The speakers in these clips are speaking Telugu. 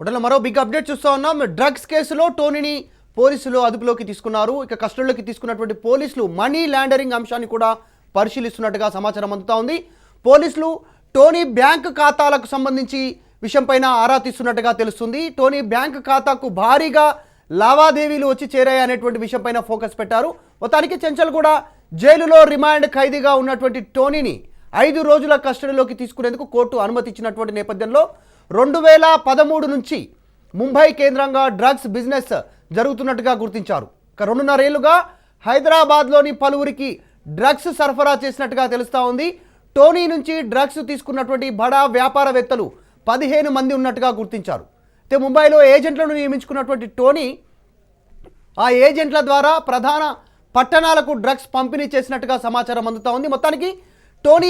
ఉడల మరో బిగ్ అప్డేట్ చూస్తూ ఉన్నాం. డ్రగ్స్ కేసులో టోనీని పోలీసులు అదుపులోకి తీసుకున్నారు. ఇక కస్టడీలోకి తీసుకున్నటువంటి పోలీసులు మనీ లాండరింగ్ అంశాన్ని కూడా పరిశీలిస్తున్నట్టుగా సమాచారం అందుతా ఉంది. పోలీసులు టోనీ బ్యాంక్ ఖాతాలకు సంబంధించి విషయంపైన ఆరా తీస్తున్నట్టుగా తెలుస్తుంది. టోనీ బ్యాంక్ ఖాతాకు భారీగా లావాదేవీలు వచ్చి చేరాయి అనేటువంటి విషయంపైన ఫోకస్ పెట్టారు. మొత్తానికి చెంచల్ కూడా జైలులో రిమాండ్ ఖైదీగా ఉన్నటువంటి టోనీని 5 రోజుల కస్టడీలోకి తీసుకునేందుకు కోర్టు అనుమతి ఇచ్చినటువంటి నేపథ్యంలో 2013 నుంచి ముంబై కేంద్రంగా డ్రగ్స్ బిజినెస్ జరుగుతున్నట్టుగా గుర్తించారు. 2.5 ఏళ్లుగా హైదరాబాద్లోని పలువురికి డ్రగ్స్ సరఫరా చేసినట్టుగా తెలుస్తూ ఉంది. టోనీ నుంచి డ్రగ్స్ తీసుకున్నటువంటి బడా వ్యాపారవేత్తలు 15 మంది ఉన్నట్టుగా గుర్తించారు. అయితే ముంబైలో ఏజెంట్లను నియమించుకున్నటువంటి టోనీ ఆ ఏజెంట్ల ద్వారా ప్రధాన పట్టణాలకు డ్రగ్స్ పంపిణీ చేసినట్టుగా సమాచారం అందుతా ఉంది. మొత్తానికి టోనీ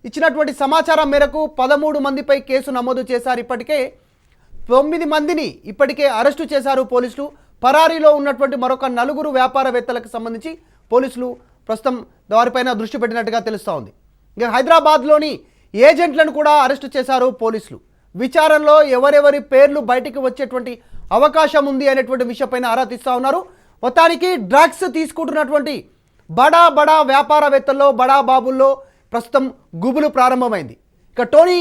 ఇచ్చినటువంటి సమాచారం మేరకు 13 మందిపై కేసు నమోదు చేశారు. ఇప్పటికే 9 మందిని ఇప్పటికే అరెస్టు చేశారు పోలీసులు. పరారీలో ఉన్నటువంటి మరొక 4 వ్యాపారవేత్తలకు సంబంధించి పోలీసులు ప్రస్తుతం వారిపైన దృష్టి పెట్టినట్టుగా తెలుస్తూ ఉంది. ఇక హైదరాబాద్లోని ఏజెంట్లను కూడా అరెస్టు చేశారు పోలీసులు. విచారణలో ఎవరెవరి పేర్లు బయటికి వచ్చేటువంటి అవకాశం ఉంది అనేటువంటి విషయంపైన ఆరా తీస్తూ ఉన్నారు. మొత్తానికి డ్రగ్స్ తీసుకుంటున్నటువంటి బడా వ్యాపారవేత్తల్లో బడా బాబుల్లో ప్రస్తుతం గుబులు ప్రారంభమైంది. ఇక టోనీ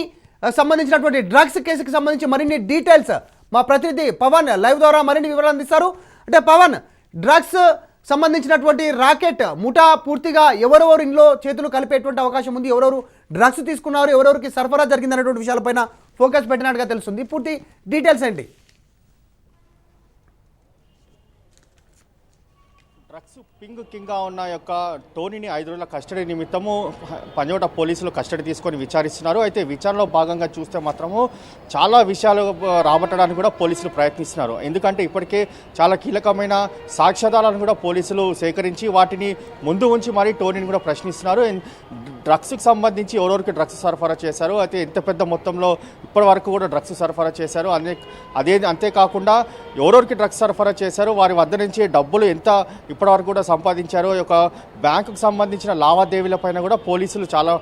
సంబంధించినటువంటి డ్రగ్స్ కేసుకి సంబంధించి మరిన్ని డీటెయిల్స్ మా ప్రతినిధి పవన్ లైవ్ ద్వారా మరిన్ని వివరాలు అందిస్తారు. అంటే పవన్, డ్రగ్స్ సంబంధించినటువంటి రాకెట్ ముఠా పూర్తిగా ఎవరెవరు ఇంట్లో చేతులు కలిపేటువంటి అవకాశం ఉంది, ఎవరెవరు డ్రగ్స్ తీసుకున్నారు, ఎవరెవరికి సరఫరా జరిగింది అనేటువంటి విషయాలపైన ఫోకస్ పెట్టినట్టుగా తెలుస్తుంది. పూర్తి డీటెయిల్స్ ఏంటి? డ్రగ్స్ కింగ్గా ఉన్న యొక్క టోనీని 5 రోజుల కస్టడీ నిమిత్తము పంజగుట్ట పోలీసులు కస్టడీ తీసుకొని విచారిస్తున్నారు. అయితే విచారణలో భాగంగా చూస్తే మాత్రము చాలా విషయాలు రాబట్టడానికి కూడా పోలీసులు ప్రయత్నిస్తున్నారు. ఎందుకంటే ఇప్పటికే చాలా కీలకమైన సాక్ష్యాధారాలను కూడా పోలీసులు సేకరించి వాటిని ముందు ఉంచి మరీ టోనీని కూడా ప్రశ్నిస్తున్నారు. డ్రగ్స్కి సంబంధించి ఎవరెవరికి డ్రగ్స్ సరఫరా చేశారు, అయితే ఎంత పెద్ద మొత్తంలో ఇప్పటి వరకు కూడా డ్రగ్స్ సరఫరా చేశారు, అంతేకాకుండా ఎవరెవరికి డ్రగ్స్ సరఫరా చేశారు, వారి వద్ద నుంచి డబ్బులు ఎంత ఇప్పటివరకు కూడా సంపాదించారు, ఒక బ్యాంకుకు సంబంధించిన లావాదేవీలపైన కూడా పోలీసులు చాలా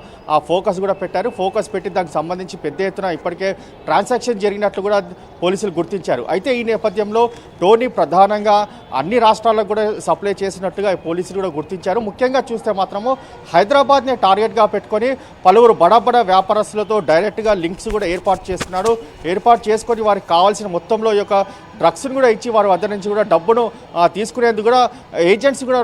ఫోకస్ కూడా పెట్టారు. ఫోకస్ పెట్టి దానికి సంబంధించి పెద్ద ఎత్తున ఇప్పటికే ట్రాన్సాక్షన్ జరిగినట్లు కూడా పోలీసులు గుర్తించారు. అయితే ఈ నేపథ్యంలో టోనీ ప్రధానంగా అన్ని రాష్ట్రాలకు కూడా సప్లై చేసినట్టుగా పోలీసులు కూడా గుర్తించారు. ముఖ్యంగా చూస్తే మాత్రము హైదరాబాద్నే టార్గెట్గా పెట్టుకొని పలువురు బడా వ్యాపారస్తులతో డైరెక్ట్గా లింక్స్ కూడా ఏర్పాటు చేసుకొని వారికి కావాల్సిన మొత్తంలో ఈ యొక్క డ్రగ్స్ను కూడా ఇచ్చి వారి వద్ద నుంచి కూడా డబ్బును తీసుకునేందుకు కూడా ఏజెంట్స్ కూడా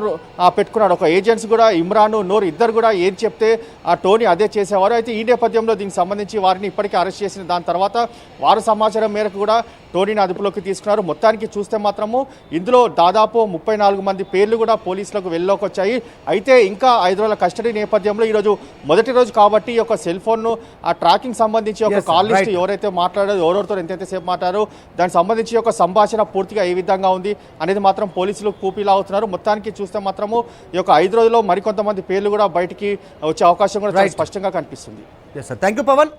పెట్టుకున్నాడు. ఒక ఏజెంట్స్ కూడా ఇమ్రాన్, నూర్ ఇద్దరు కూడా ఏది చెప్తే ఆ టోనీ అదే చేసేవారు. అయితే ఈ నేపథ్యంలో దీనికి సంబంధించి వారిని ఇప్పటికే అరెస్ట్ చేసిన దాని తర్వాత వారు సమాచారం మేరకు కూడా టోనీని అదుపులోకి తీసుకున్నారు. మొత్తానికి చూస్తే మాత్రము ఇందులో దాదాపు 34 మంది పేర్లు కూడా పోలీసులకు వెళ్ళలోకి వచ్చాయి. అయితే ఇంకా 5 రోజుల కస్టడీ నేపథ్యంలో ఈరోజు మొదటి రోజు కాబట్టి ఒక సెల్ ఫోన్ను ఆ ట్రాకింగ్ సంబంధించి ఒక కాల్ లిస్ట్ ఎవరైతే మాట్లాడారో, ఎవరెవరితో ఎంతసేపు మాట్లాడారో దానికి సంబంధించి ఒక సంభాషణ పూర్తిగా ఏ విధంగా ఉంది అనేది మాత్రం పోలీసులు కూపీలా అవుతున్నారు. మొత్తానికి చూస్తే మాత్రము ఈ యొక్క 5 రోజుల్లో మరికొంతమంది పేర్లు కూడా బయటికి వచ్చే అవకాశం కూడా స్పష్టంగా కనిపిస్తుంది. Thank you Pawan.